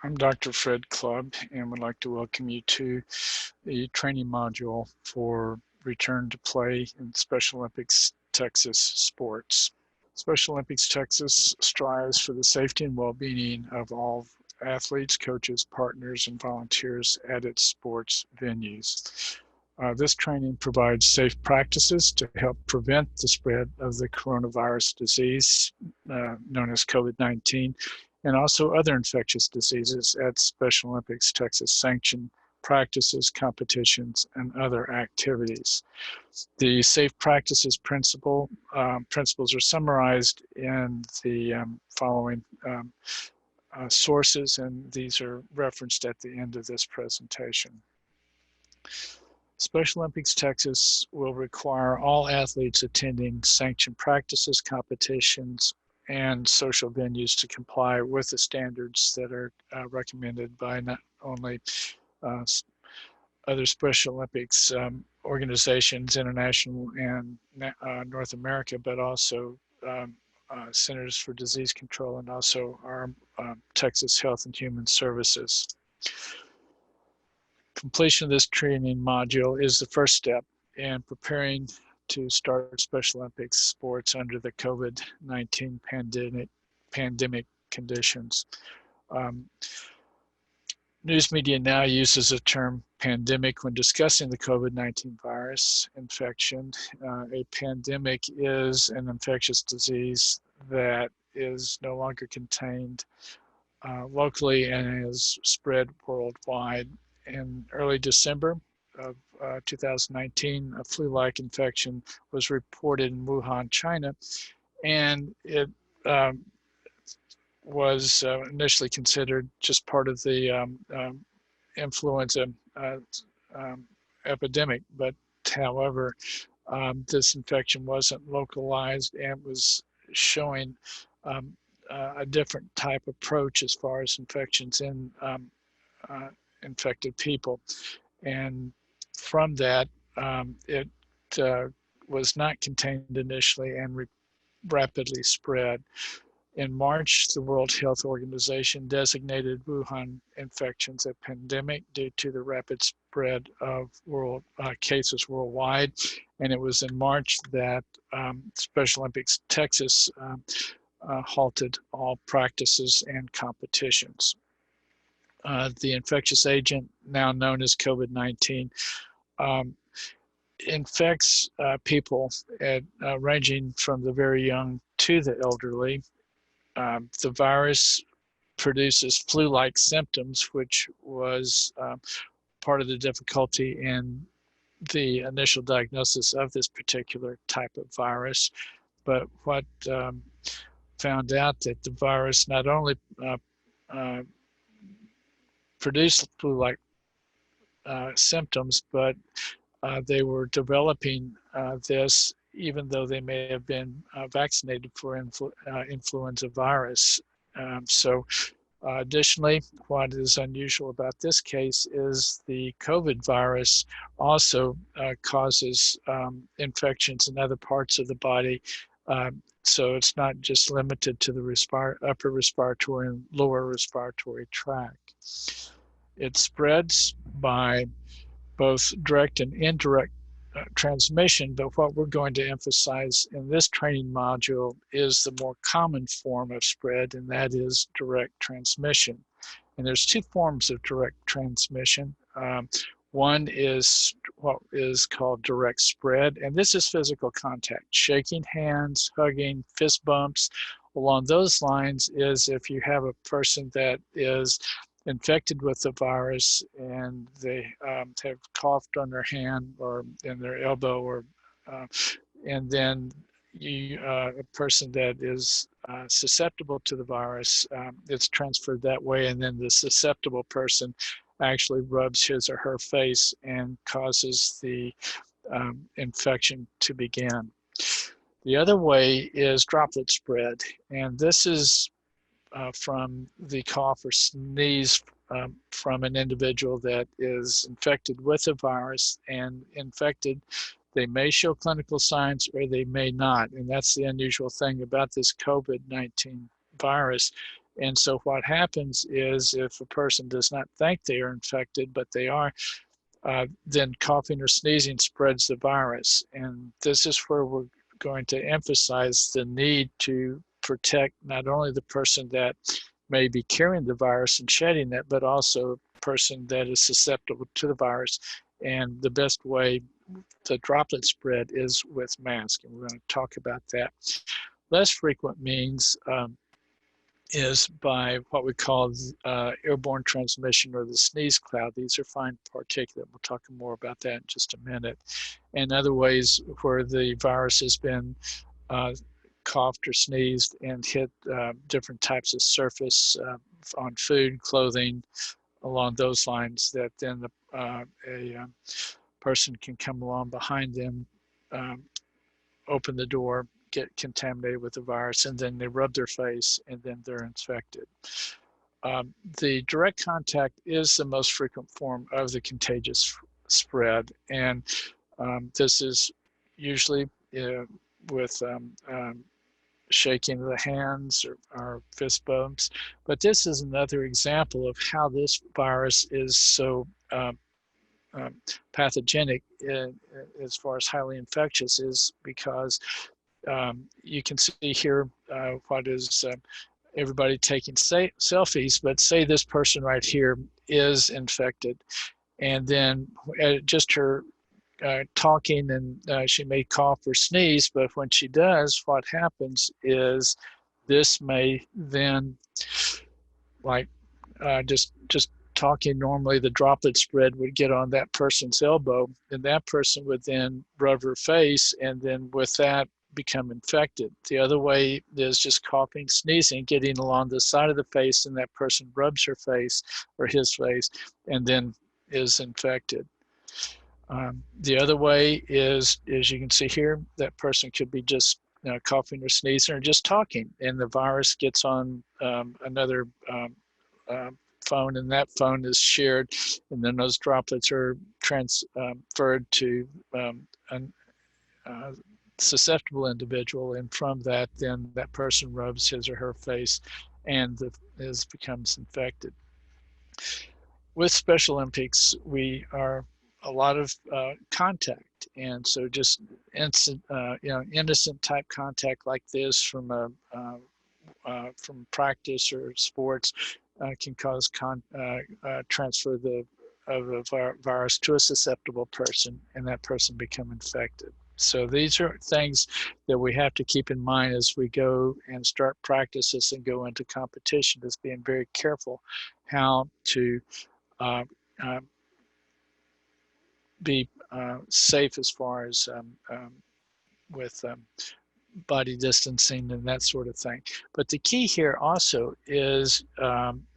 I'm Dr. Fred Clubb and would like to welcome you to the training module for return to play in Special Olympics Texas sports. Special Olympics Texas strives for the safety and well-being of all athletes, coaches, partners, and volunteers at its sports venues. This training provides safe practices to help prevent the spread of the coronavirus disease known as COVID-19 and also other infectious diseases at Special Olympics Texas sanctioned practices, competitions, and other activities. The safe practices principles are summarized in the following sources, and these are referenced at the end of this presentation. Special Olympics Texas will require all athletes attending sanctioned practices, competitions, and social venues to comply with the standards that are recommended by not only other Special Olympics organizations, international and North America, but also Centers for Disease Control and also our Texas Health and Human Services. Completion of this training module is the first step in preparing to start Special Olympics sports under the COVID-19 pandemic conditions. News media now uses the term pandemic when discussing the COVID-19 virus infection. A pandemic is an infectious disease that is no longer contained locally and is spread worldwide. In early December of 2019, a flu-like infection was reported in Wuhan, China, and it was initially considered just part of the influenza epidemic, but however, this infection wasn't localized and was showing a different type approach as far as infections in infected people. And from that, it was not contained initially and rapidly spread. In March, the World Health Organization designated Wuhan infections a pandemic due to the rapid spread of cases worldwide. And it was in March that Special Olympics Texas halted all practices and competitions. The infectious agent, now known as COVID-19, infects people ranging from the very young to the elderly. The virus produces flu-like symptoms, which was part of the difficulty in the initial diagnosis of this particular type of virus. But what found out that the virus not only produced flu-like symptoms, but they were developing this even though they may have been vaccinated for influenza virus. Additionally, what is unusual about this case is the COVID virus also causes infections in other parts of the body. So it's not just limited to the upper respiratory and lower respiratory tract. It spreads by both direct and indirect transmission, but what we're going to emphasize in this training module is the more common form of spread, and that is direct transmission. And there's two forms of direct transmission. One is what is called direct spread, and this is physical contact, shaking hands, hugging, fist bumps. Along those lines is if you have a person that is infected with the virus and they have coughed on their hand or in their elbow, or and then a person that is susceptible to the virus, it's transferred that way, and then the susceptible person actually rubs his or her face and causes the infection to begin. The other way is droplet spread, and this is from the cough or sneeze from an individual that is infected with a virus, and infected, they may show clinical signs or they may not. And that's the unusual thing about this COVID-19 virus, And so what happens is if a person does not think they are infected, but they are, then coughing or sneezing spreads the virus. And this is where we're going to emphasize the need to protect not only the person that may be carrying the virus and shedding it, but also a person that is susceptible to the virus. And the best way the droplet spread is with mask, and we're going to talk about that. Less frequent means is by what we call airborne transmission or the sneeze cloud. These are fine particulate. We'll talk more about that in just a minute. And other ways where the virus has been coughed or sneezed and hit different types of surface on food, clothing, along those lines, that then a person can come along behind them, open the door, get contaminated with the virus, and then they rub their face, and then they're infected. The direct contact is the most frequent form of the contagious spread, and this is usually with shaking of the hands or fist bumps. But this is another example of how this virus is so pathogenic as far as highly infectious, is because you can see here what is everybody taking selfies, but say this person right here is infected, and then just her talking, and she may cough or sneeze, but when she does, what happens is this may then, like just talking normally, the droplet spread would get on that person's elbow, and that person would then rub her face, and then with that become infected. The other way is just coughing, sneezing, getting along the side of the face, and that person rubs her face or his face and then is infected. The other way is, as you can see here, that person could be just coughing or sneezing or just talking, and the virus gets on another phone, and that phone is shared, and then those droplets are transferred to an susceptible individual, and from that, then that person rubs his or her face and becomes infected. With Special Olympics, we are a lot of contact, and so just instant, innocent type contact like this from practice or sports can cause transfer of a virus to a susceptible person, and that person become infected. So these are things that we have to keep in mind as we go and start practices and go into competition, is being very careful how to uh, uh, be safe as far as with body distancing and that sort of thing. But the key here also is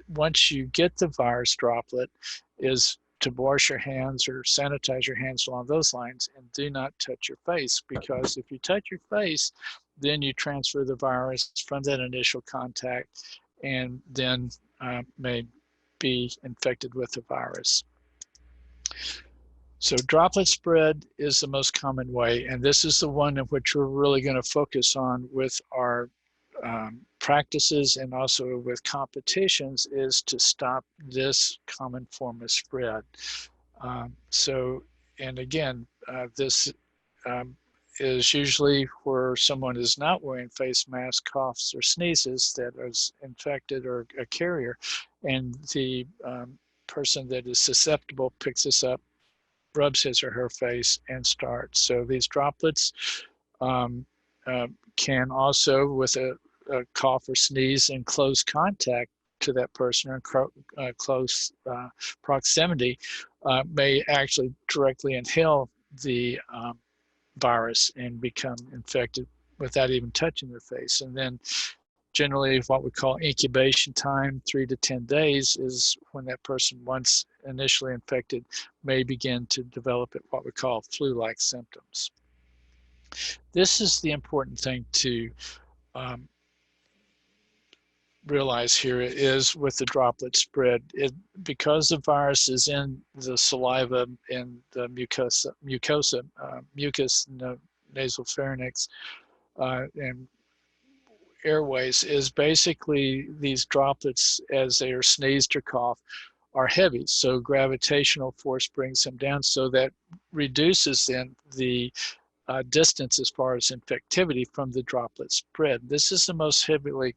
once you get the virus droplet, is to wash your hands or sanitize your hands along those lines, and do not touch your face, because if you touch your face, then you transfer the virus from that initial contact, and then may be infected with the virus. So droplet spread is the most common way, and this is the one in which we're really going to focus on with our practices and also with competitions, is to stop this common form of spread. And again, this is usually where someone is not wearing face mask, coughs or sneezes, that is infected or a carrier, and the person that is susceptible picks this up, rubs his or her face, and starts. So these droplets can also, with a cough or sneeze in close contact to that person or close proximity, may actually directly inhale the virus and become infected without even touching their face. And then generally what we call incubation time, 3 to 10 days, is when that person, once initially infected, may begin to develop what we call flu-like symptoms. This is the important thing to realize here, is with the droplet spread, because the virus is in the saliva and the mucus, nasal pharynx, and airways is basically these droplets, as they are sneezed or coughed, are heavy. So gravitational force brings them down. So that reduces then the distance as far as infectivity from the droplet spread. This is the most heavily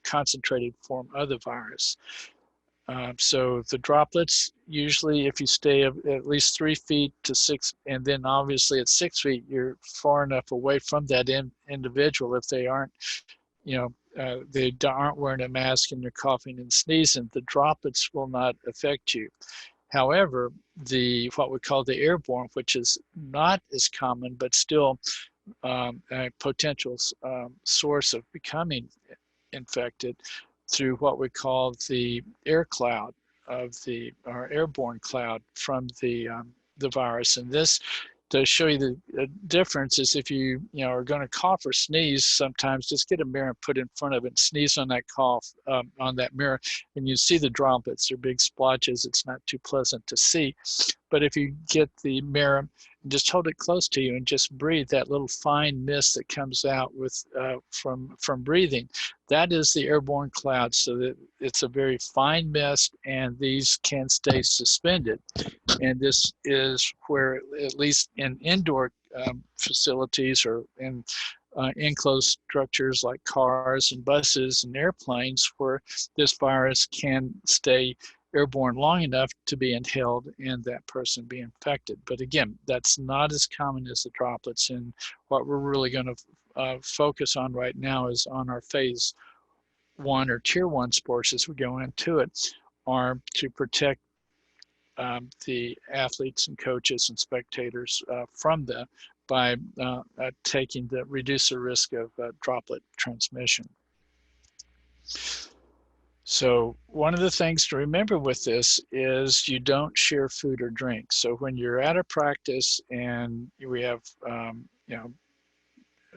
concentrated form of the virus. So the droplets, usually if you stay at least 3 feet to 6, and then obviously at 6 feet, you're far enough away from that individual. If they aren't, they aren't wearing a mask and you're coughing and sneezing, the droplets will not affect you. However, what we call the airborne, which is not as common, but still a potential source of becoming infected through what we call the air cloud or airborne cloud from the virus. And this, to show you the difference, is if you are going to cough or sneeze, sometimes just get a mirror and put it in front of it and sneeze on that cough, on that mirror, and you see the droplets. They're big splotches. It's not too pleasant to see. But if you get the mirror and just hold it close to you and just breathe, that little fine mist that comes out from breathing, that is the airborne cloud. So that it's a very fine mist, and these can stay suspended. And this is where, at least in indoor facilities or in enclosed structures like cars and buses and airplanes, where this virus can stay airborne long enough to be inhaled and that person be infected. But again, that's not as common as the droplets. And what we're really going to focus on right now is on our phase 1 or tier 1 sports, as we go into it, are to protect the athletes and coaches and spectators from them by reduce the risk of droplet transmission. So one of the things to remember with this is you don't share food or drink. So when you're at a practice and we have,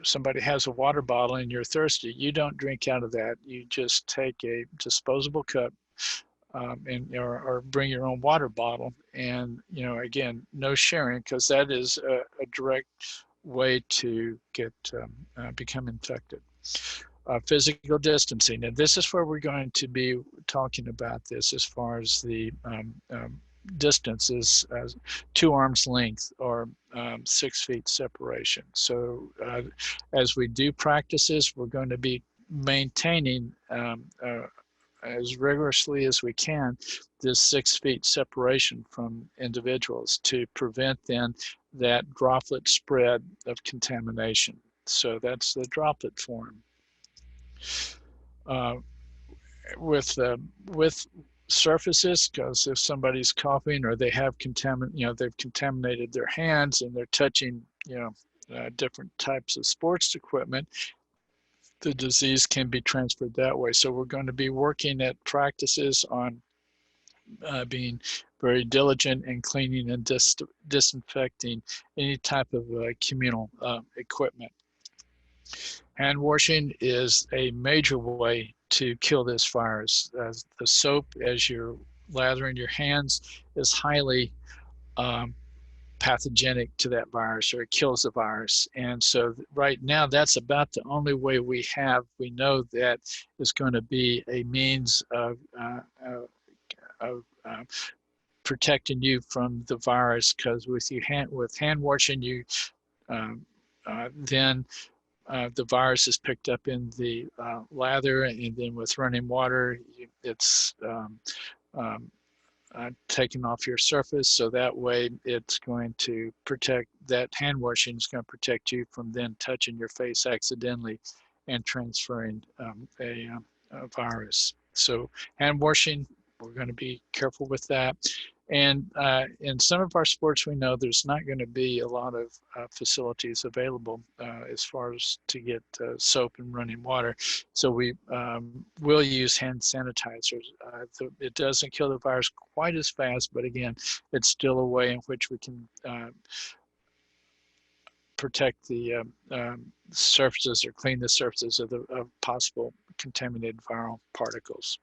somebody has a water bottle and you're thirsty, you don't drink out of that. You just take a disposable cup, or bring your own water bottle. And again, no sharing, because that is a direct way to become infected. Physical distancing, and this is where we're going to be talking about this as far as the distance is 2 arms length or 6 feet separation. So as we do practices, we're going to be maintaining as rigorously as we can this 6 feet separation from individuals to prevent then that droplet spread of contamination. So that's the droplet form. With surfaces, because if somebody's coughing or they have they've contaminated their hands and they're touching different types of sports equipment, the disease can be transferred that way. So we're going to be working at practices on being very diligent in cleaning and disinfecting any type of communal equipment. Hand washing is a major way to kill this virus. The soap, as you're lathering your hands, is highly pathogenic to that virus, or it kills the virus. And so right now, that's about the only way we know that is going to be a means of protecting you from the virus, because with hand washing, you then the virus is picked up in the lather, and then with running water, it's taken off your surface. So that way it's going to protect, that hand washing is going to protect you from then touching your face accidentally and transferring a virus. So hand washing, we're going to be careful with that. And in some of our sports, we know there's not going to be a lot of facilities available as far as to get soap and running water. So we will use hand sanitizers. It doesn't kill the virus quite as fast, but again, it's still a way in which we can protect the surfaces, or clean the surfaces of possible contaminated viral particles.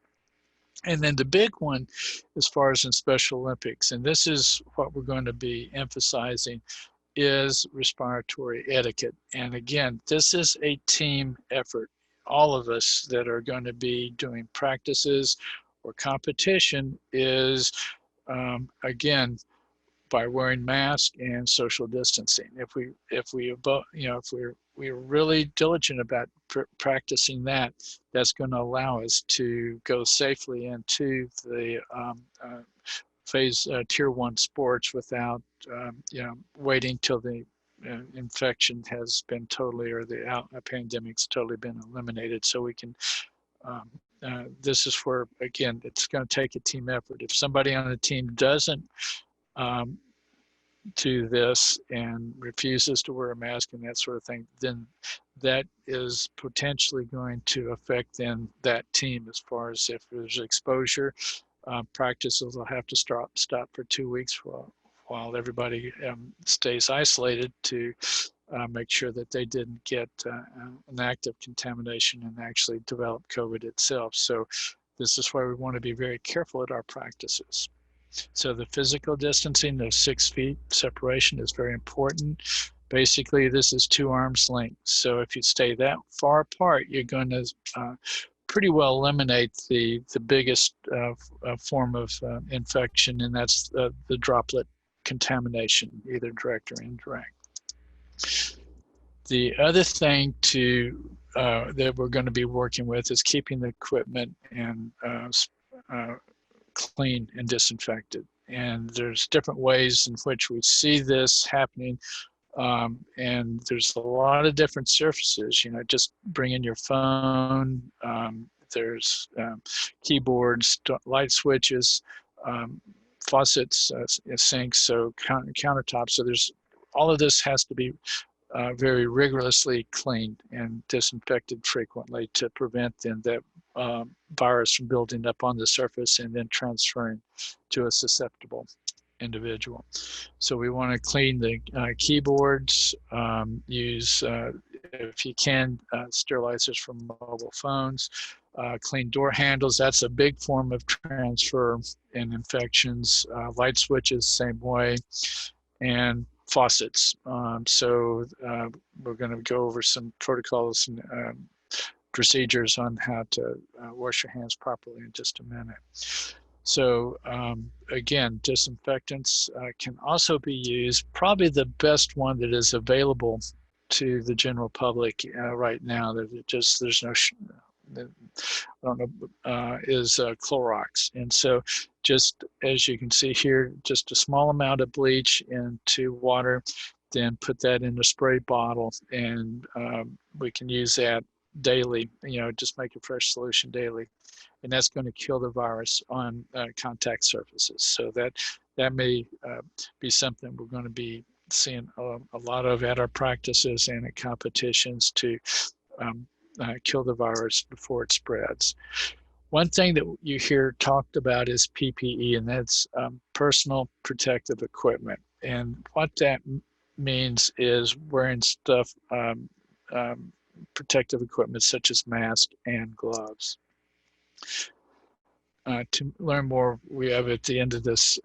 And then the big one, as far as in Special Olympics, and this is what we're going to be emphasizing is respiratory etiquette. And again, this is a team effort. All of us that are going to be doing practices or competition is, again, by wearing masks and social distancing. If we're really diligent about practicing that, that's going to allow us to go safely into the phase tier one sports without waiting till the infection has been totally, or the pandemic's totally been eliminated, so we can this is where, again, it's going to take a team effort. If somebody on the team doesn't um, do this and refuses to wear a mask and that sort of thing, then that is potentially going to affect then that team, as far as if there's exposure. Practices will have to stop for 2 weeks while everybody stays isolated to make sure that they didn't get an active contamination and actually develop COVID itself. So this is why we want to be very careful at our practices. So the physical distancing of 6 feet separation is very important. Basically, this is 2 arms length. So if you stay that far apart, you're going to pretty well eliminate the biggest form of infection, and that's the droplet contamination, either direct or indirect. The other thing that we're going to be working with is keeping the equipment and clean and disinfected. And there's different ways in which we see this happening. And there's a lot of different surfaces, just bring in your phone. There's keyboards, light switches, faucets, sinks, so countertops. So there's all of this has to be very rigorously cleaned and disinfected frequently to prevent then that virus from building up on the surface and then transferring to a susceptible individual. So we want to clean the keyboards, use, if you can, sterilizers from mobile phones, clean door handles. That's a big form of transfer and infections. Light switches, same way, and faucets. We're going to go over some protocols and procedures on how to wash your hands properly in just a minute. So again, disinfectants can also be used. Probably the best one that is available to the general public right now, there's no, I don't know, is Clorox. And so just as you can see here, just a small amount of bleach into water, then put that in a spray bottle, and we can use that daily, just make a fresh solution daily. And that's going to kill the virus on contact surfaces. So that may be something we're going to be seeing a lot of at our practices and at competitions to kill the virus before it spreads. One thing that you hear talked about is PPE, and that's personal protective equipment. And what that means is wearing stuff, protective equipment such as masks and gloves. To learn more, we have at the end of this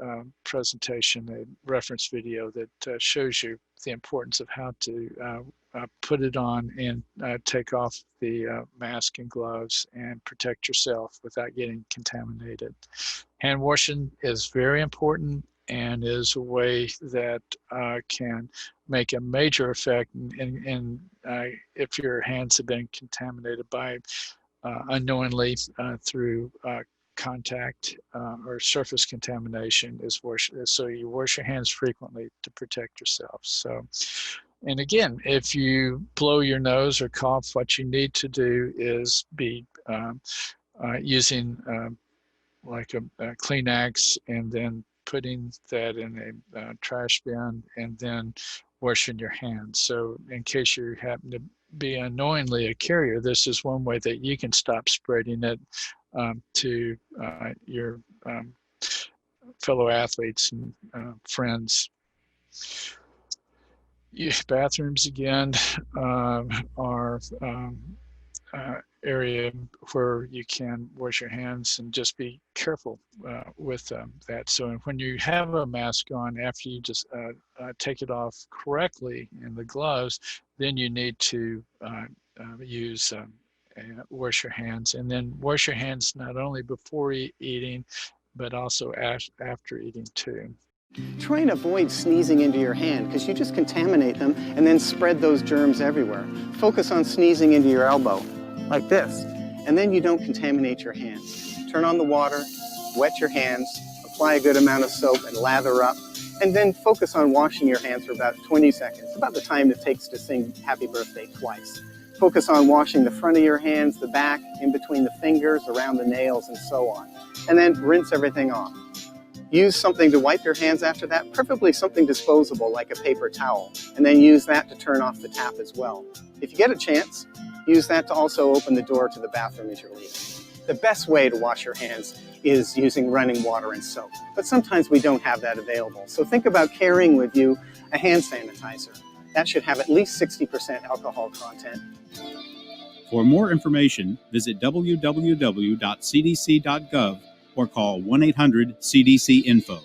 presentation a reference video that shows you the importance of how to put it on and take off the mask and gloves and protect yourself without getting contaminated. Hand washing is very important and is a way that can make a major effect in if your hands have been contaminated by unknowingly through contact or surface contamination. So you wash your hands frequently to protect yourself. So, and again, if you blow your nose or cough, what you need to do is be using like a Kleenex and then putting that in a trash bin and then washing your hands. So in case you happen to be unknowingly a carrier, this is one way that you can stop spreading it to your fellow athletes and friends. Bathrooms again are area where you can wash your hands, and just be careful with that. So when you have a mask on, after you just take it off correctly in the gloves, then you need to use wash your hands, and then wash your hands not only before eating, but also after eating too. Try and avoid sneezing into your hand because you just contaminate them and then spread those germs everywhere. Focus on sneezing into your elbow, like this, and then you don't contaminate your hands. Turn on the water, wet your hands, apply a good amount of soap and lather up, and then focus on washing your hands for about 20 seconds, about the time it takes to sing Happy Birthday twice. Focus on washing the front of your hands, the back, in between the fingers, around the nails, and so on. And then rinse everything off. Use something to wipe your hands after that, preferably something disposable like a paper towel, and then use that to turn off the tap as well. If you get a chance, use that to also open the door to the bathroom as you're leaving. The best way to wash your hands is using running water and soap, but sometimes we don't have that available. So think about carrying with you a hand sanitizer. That should have at least 60% alcohol content. For more information, visit www.cdc.gov or call 1-800-CDC-INFO.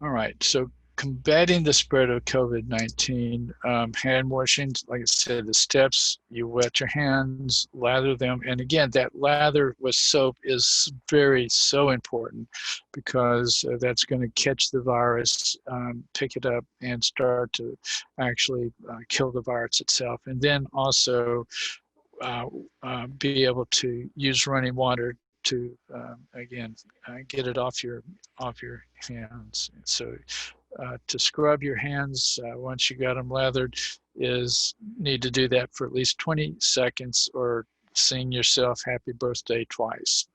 All right, so combating the spread of COVID-19, hand washing, like I said, the steps: you wet your hands, lather them. And again, that lather with soap is so important, because that's going to catch the virus, pick it up, and start to actually kill the virus itself. And then also be able to use running water to again get it off your hands. So to scrub your hands once you got them lathered, need to do that for at least 20 seconds, or sing yourself happy birthday twice.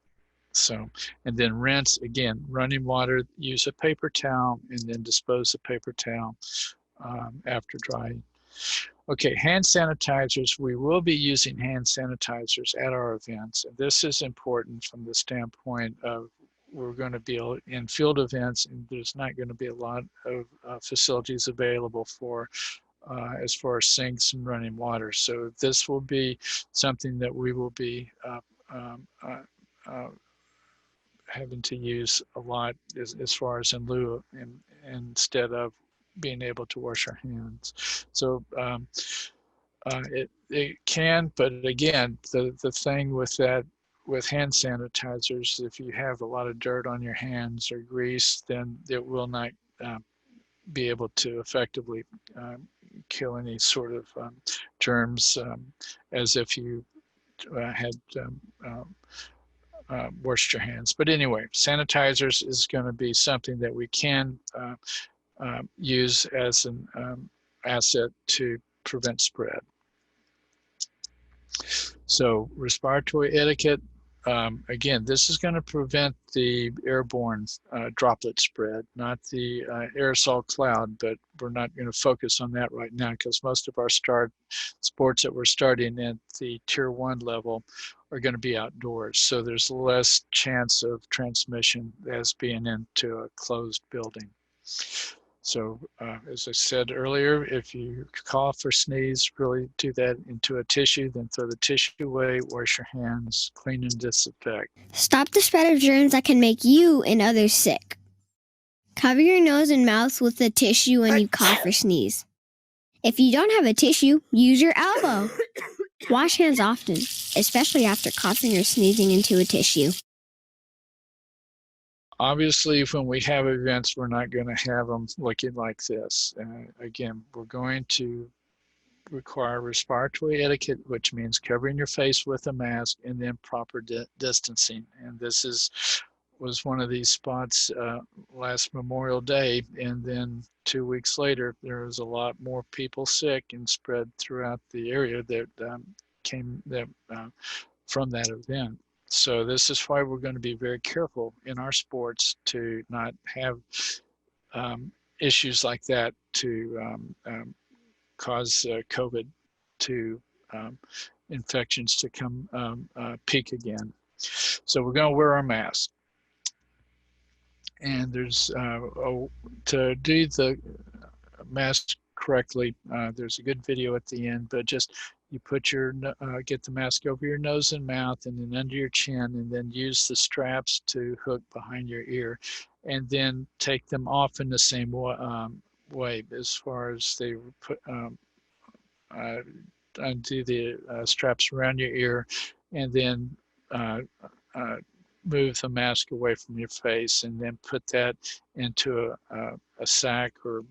So, and then rinse again, running water, use a paper towel, and then dispose the paper towel after drying. Okay, hand sanitizers. We will be using hand sanitizers at our events. And this is important from the standpoint of, we're going to be in field events, and there's not going to be a lot of facilities available for as far as sinks and running water. So this will be something that we will be having to use a lot as far as in lieu of, instead of being able to wash our hands. So it can, but again, the thing with that, with hand sanitizers, if you have a lot of dirt on your hands or grease, then it will not be able to effectively kill any sort of germs as if you had washed your hands. But anyway, sanitizers is going to be something that we can use as an asset to prevent spread. So respiratory etiquette, again, this is going to prevent the airborne droplet spread, not the aerosol cloud, but we're not going to focus on that right now, because most of our sports that we're starting at the tier 1 level are going to be outdoors. So there's less chance of transmission as being into a closed building. So as I said earlier, if you cough or sneeze, really do that into a tissue, then throw the tissue away, wash your hands, clean and disinfect. Stop the spread of germs that can make you and others sick. Cover your nose and mouth with a tissue when you cough or sneeze. If you don't have a tissue, use your elbow. Wash hands often, especially after coughing or sneezing into a tissue. Obviously, when we have events, we're not going to have them looking like this. Again, we're going to require respiratory etiquette, which means covering your face with a mask, and then proper distancing. And this was one of these spots last Memorial Day, and then 2 weeks later, there was a lot more people sick and spread throughout the area that came from that event. So this is why we're going to be very careful in our sports to not have issues like that to cause COVID to infections to come peak again. So we're going to wear our mask. And there's to do the mask correctly. There's a good video at the end, but just you put your get the mask over your nose and mouth and then under your chin, and then use the straps to hook behind your ear, and then take them off in the same way as far as they put uh, undo the straps around your ear, and then uh, uh, move the mask away from your face, and then put that into a sack or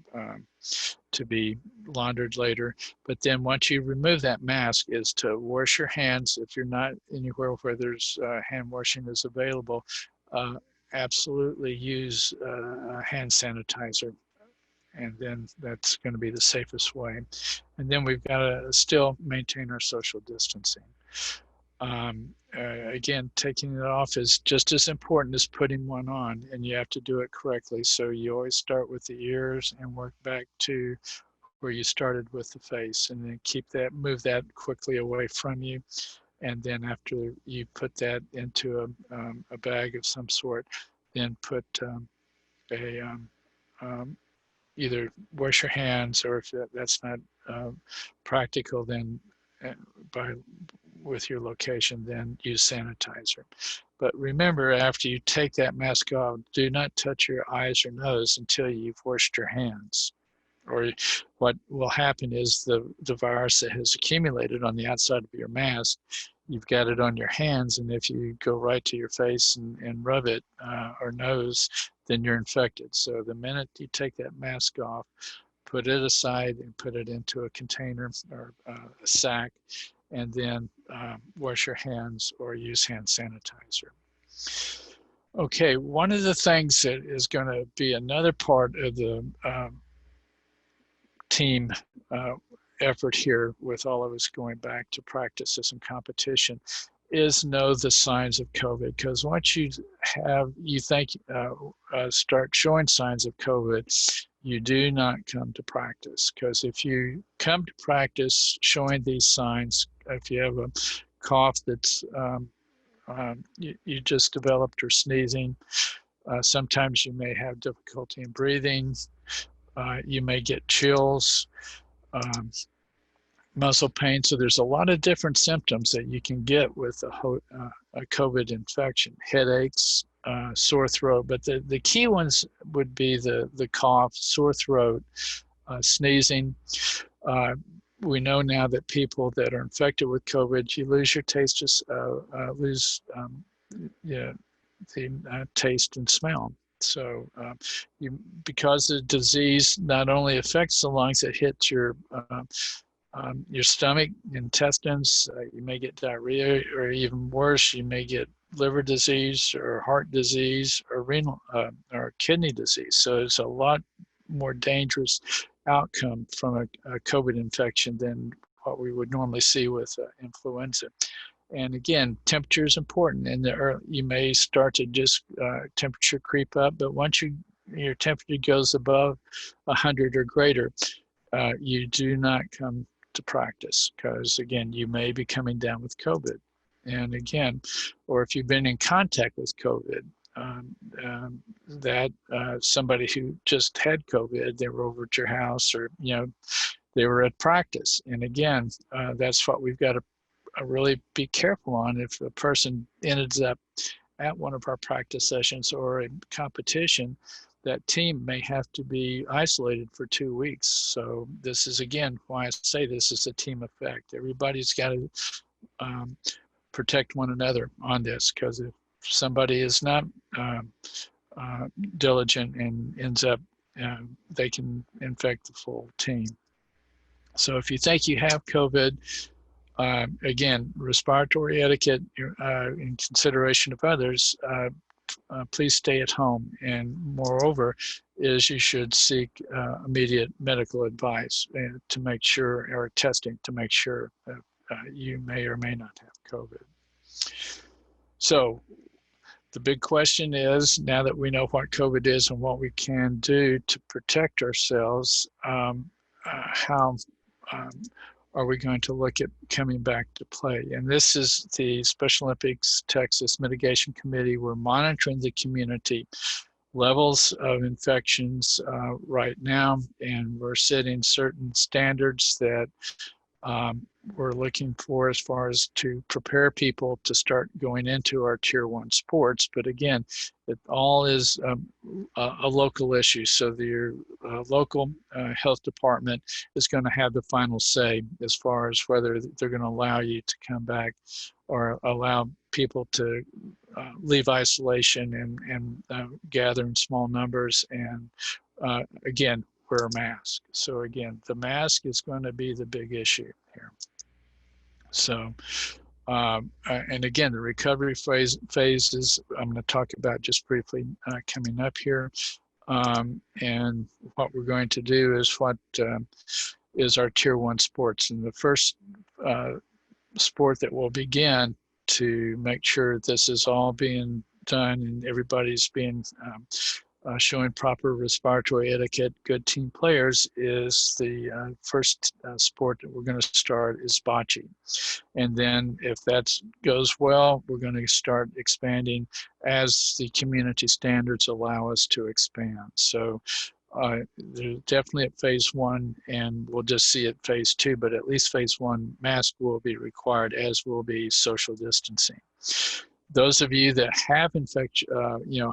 to be laundered later. But then once you remove that mask, is to wash your hands. If you're not anywhere where there's hand washing is available, uh, absolutely use hand sanitizer. And then that's going to be the safest way. And then we've got to still maintain our social distancing. Again, taking it off is just as important as putting one on, and you have to do it correctly. So you always start with the ears and work back to where you started with the face, and then move that quickly away from you. And then after you put that into a bag of some sort, then put a either wash your hands, or if that's not practical, then by with your location, then use sanitizer. But remember, after you take that mask off, do not touch your eyes or nose until you've washed your hands. Or what will happen is the virus that has accumulated on the outside of your mask, you've got it on your hands, and if you go right to your face and rub it or nose, then you're infected. So the minute you take that mask off, put it aside and put it into a container or a sack, and then wash your hands or use hand sanitizer. Okay, one of the things that is going to be another part of the team effort here, with all of us going back to practices and competition, is know the signs of COVID. Because once you start showing signs of COVID, you do not come to practice. Because if you come to practice showing these signs, if you have a cough that's you just developed, or sneezing, sometimes you may have difficulty in breathing, you may get chills, muscle pain. So there's a lot of different symptoms that you can get with a COVID infection: headaches, sore throat. But the key ones would be the cough, sore throat, sneezing. We know now that people that are infected with COVID, you lose your taste, just lose the taste and smell. So because the disease not only affects the lungs, it hits your stomach, intestines. You may get diarrhea, or even worse, you may get liver disease or heart disease or renal or kidney disease. So it's a lot more dangerous outcome from a COVID infection than what we would normally see with influenza. And again, temperature is important. And you may start to just temperature creep up, but once your temperature goes above 100 or greater, you do not come to practice, because again, you may be coming down with COVID. And again, or if you've been in contact with COVID, that somebody who just had COVID, they were over at your house, or they were at practice. And again, that's what we've got to really be careful on. If a person ends up at one of our practice sessions or a competition, that team may have to be isolated for 2 weeks. So this is, again, why I say this is a team effect. Everybody's got to protect one another on this, because if somebody is not diligent and ends up, they can infect the full team. So if you think you have COVID, again, respiratory etiquette in consideration of others, please stay at home. And moreover, is you should seek immediate medical advice to make sure, or testing to make sure that you may or may not have COVID. So the big question is, now that we know what COVID is and what we can do to protect ourselves, how are we going to look at coming back to play? And this is the Special Olympics Texas Mitigation Committee. We're monitoring the community. levels of infections right now, and we're setting certain standards that um, we're looking for as far as to prepare people to start going into our tier 1 sports. But again, it all is a local issue. So your local health department is going to have the final say as far as whether they're going to allow you to come back or allow people to leave isolation and gather in small numbers. And again, wear a mask. So again, the mask is going to be the big issue here. So, and again, the recovery phases I'm going to talk about just briefly coming up here. And what we're going to do is what is our tier 1 sports. And the first sport that will begin to make sure this is all being done and everybody's being showing proper respiratory etiquette, good team players, is the first sport that we're going to start is bocce. And then if that goes well, we're going to start expanding as the community standards allow us to expand. So they're definitely at phase 1, and we'll just see at phase 2, but at least phase 1 mask will be required, as will be social distancing. Those of you that have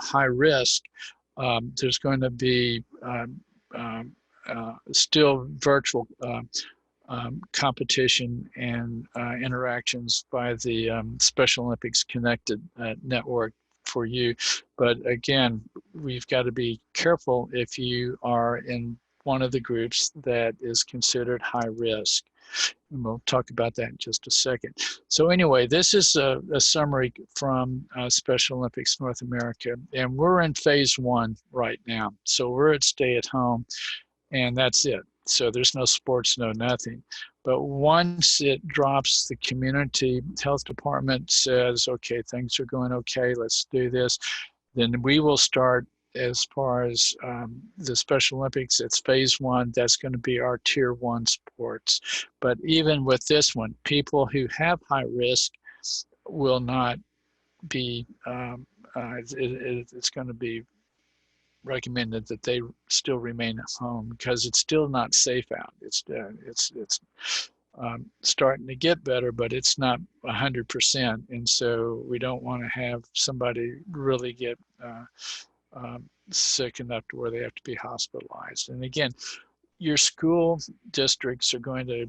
high risk, there's going to be still virtual competition and interactions by the Special Olympics Connected network for you. But again, we've got to be careful if you are in one of the groups that is considered high risk. And we'll talk about that in just a second. So anyway, this is a summary from Special Olympics North America, and we're in phase 1 right now. So we're at stay at home, and that's it. So there's no sports, no nothing. But once it drops, the community health department says, okay, things are going okay, let's do this. Then we will start as far as the Special Olympics. It's phase 1. That's going to be our tier 1 sports. But even with this one, people who have high risk will not be, it's going to be recommended that they still remain at home because it's still not safe out. It's starting to get better, but it's not 100%. And so we don't want to have somebody really get sick enough to where they have to be hospitalized. And again, your school districts are going to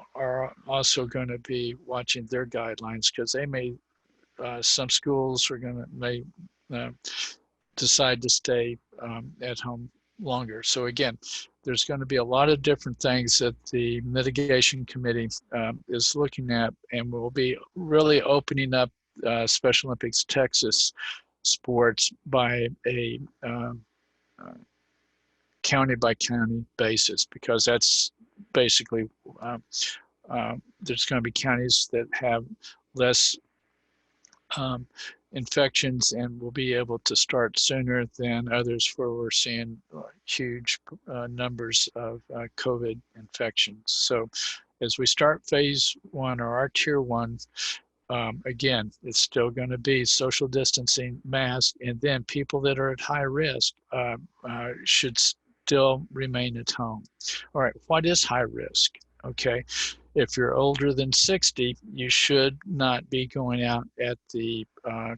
are also going to be watching their guidelines, because they may some schools are going to may decide to stay at home longer. So again, there's going to be a lot of different things that the mitigation committee is looking at, and we'll be really opening up Special Olympics Texas sports by a county by county basis, because that's basically there's going to be counties that have less infections and will be able to start sooner than others where we're seeing huge numbers of COVID infections. So as we start phase 1 or our tier 1, again, it's still going to be social distancing, mask, and then people that are at high risk should still remain at home. All right, what is high risk? Okay, if you're older than 60, you should not be going out at the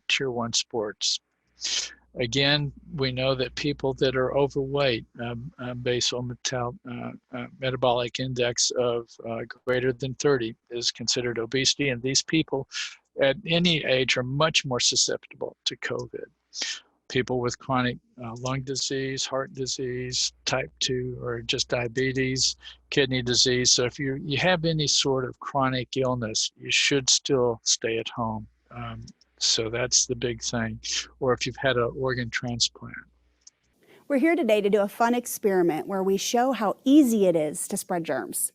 tier 1 sports. Again, we know that people that are overweight, basal metabolic index of greater than 30 is considered obesity, and these people at any age are much more susceptible to COVID. People with chronic lung disease, heart disease, type 2, or just diabetes, kidney disease. So if you have any sort of chronic illness, you should still stay at home. So that's the big thing. Or if you've had an organ transplant. We're here today to do a fun experiment where we show how easy it is to spread germs.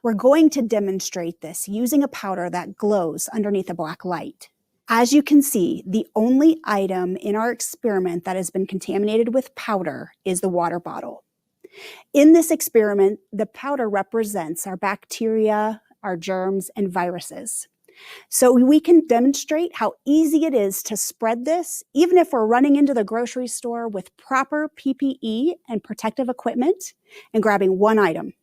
We're going to demonstrate this using a powder that glows underneath a black light. As you can see, the only item in our experiment that has been contaminated with powder is the water bottle. In this experiment, the powder represents our bacteria, our germs, and viruses. So we can demonstrate how easy it is to spread this, even if we're running into the grocery store with proper PPE and protective equipment and grabbing one item.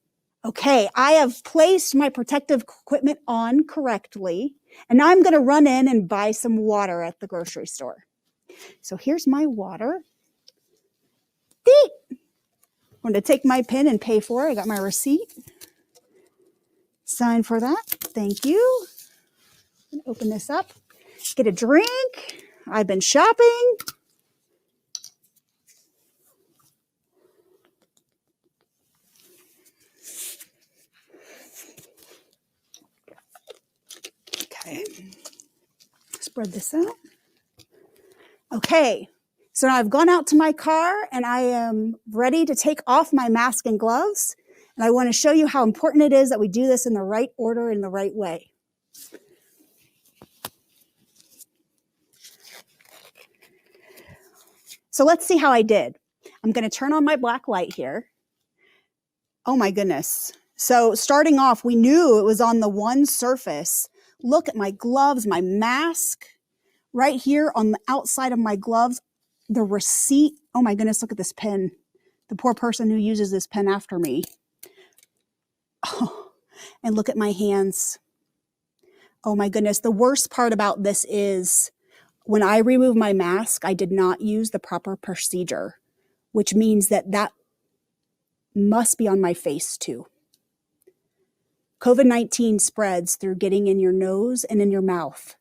Okay, I have placed my protective equipment on correctly, and now I'm going to run in and buy some water at the grocery store. So here's my water. Beep. I'm going to take my pen and pay for it. I got my receipt. Sign for that. Thank you. Open this up. Get a drink. I've been shopping. Okay. Spread this out. Okay. So now I've gone out to my car and I am ready to take off my mask and gloves. And I want to show you how important it is that we do this in the right order, in the right way. So let's see how I did. I'm going to turn on my black light here. Oh my goodness. So starting off, we knew it was on the one surface. Look at my gloves, my mask. Right here on the outside of my gloves, the receipt. Oh my goodness, look at this pen. The poor person who uses this pen after me. Oh, and look at my hands. Oh my goodness. The worst part about this is when I remove my mask, I did not use the proper procedure, which means that must be on my face too. COVID-19 spreads through getting in your nose and in your mouth.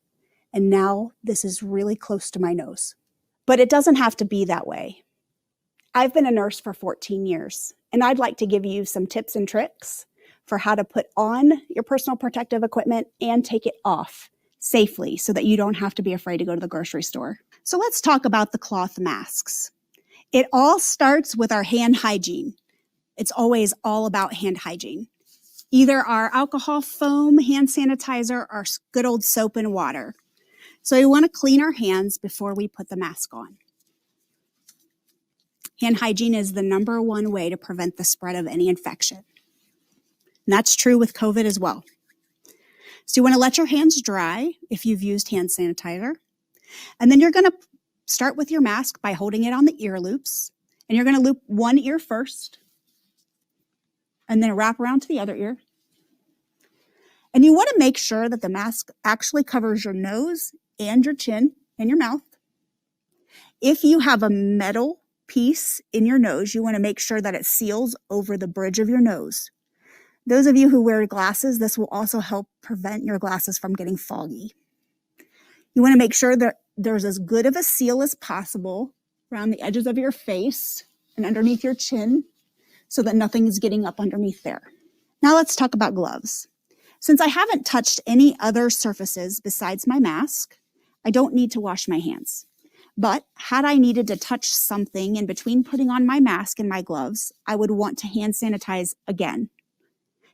And now this is really close to my nose. But it doesn't have to be that way. I've been a nurse for 14 years, and I'd like to give you some tips and tricks for how to put on your personal protective equipment and take it off safely so that you don't have to be afraid to go to the grocery store. So let's talk about the cloth masks. It all starts with our hand hygiene. It's always all about hand hygiene. Either our alcohol foam, hand sanitizer, or good old soap and water. So we want to clean our hands before we put the mask on. Hand hygiene is the #1 way to prevent the spread of any infection. And that's true with COVID as well. So you want to let your hands dry if you've used hand sanitizer. And then you're going to start with your mask by holding it on the ear loops. And you're going to loop one ear first. And then wrap around to the other ear. And you want to make sure that the mask actually covers your nose and your chin and your mouth. If you have a metal piece in your nose, you want to make sure that it seals over the bridge of your nose. Those of you who wear glasses, this will also help prevent your glasses from getting foggy. You want to make sure that there's as good of a seal as possible around the edges of your face and underneath your chin so that nothing is getting up underneath there. Now let's talk about gloves. Since I haven't touched any other surfaces besides my mask, I don't need to wash my hands. But had I needed to touch something in between putting on my mask and my gloves, I would want to hand sanitize again.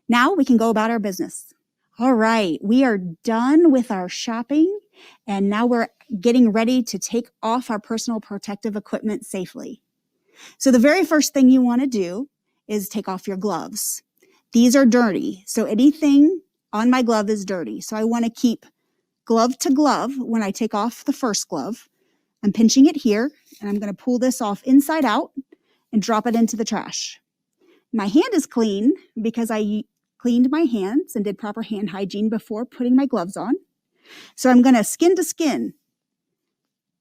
Now we can go about our business. All right, we are done with our shopping, and now we're getting ready to take off our personal protective equipment safely. So the very first thing you want to do is take off your gloves. These are dirty, so anything on my glove is dirty. So I want to keep glove to glove when I take off the first glove. I'm pinching it here, and I'm going to pull this off inside out and drop it into the trash. My hand is clean because I cleaned my hands and did proper hand hygiene before putting my gloves on. So I'm going to skin to skin,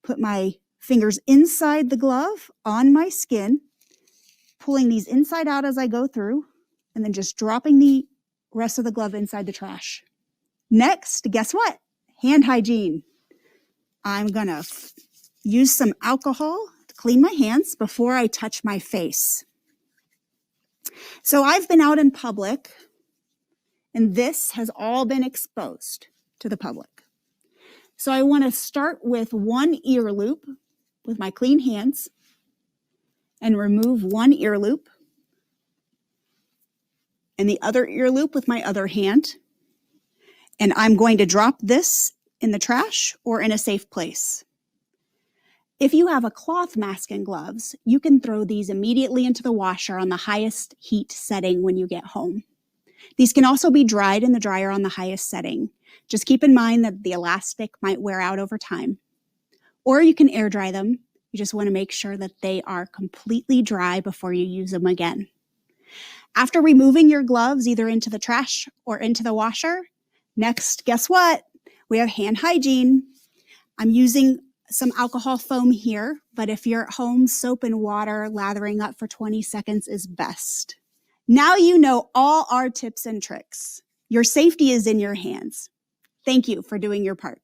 put my fingers inside the glove on my skin, pulling these inside out as I go through, and then just dropping the rest of the glove inside the trash. Next, guess what? Hand hygiene. I'm going to use some alcohol to clean my hands before I touch my face. So I've been out in public, and this has all been exposed to the public. So I want to start with one ear loop with my clean hands and remove one ear loop and the other ear loop with my other hand. And I'm going to drop this in the trash or in a safe place. If you have a cloth mask and gloves, you can throw these immediately into the washer on the highest heat setting when you get home. These can also be dried in the dryer on the highest setting. Just keep in mind that the elastic might wear out over time. Or you can air dry them. You just want to make sure that they are completely dry before you use them again. After removing your gloves either into the trash or into the washer, next, guess what? We have hand hygiene. I'm using some alcohol foam here, but if you're at home, soap and water lathering up for 20 seconds is best. Now you know all our tips and tricks. Your safety is in your hands. Thank you for doing your part.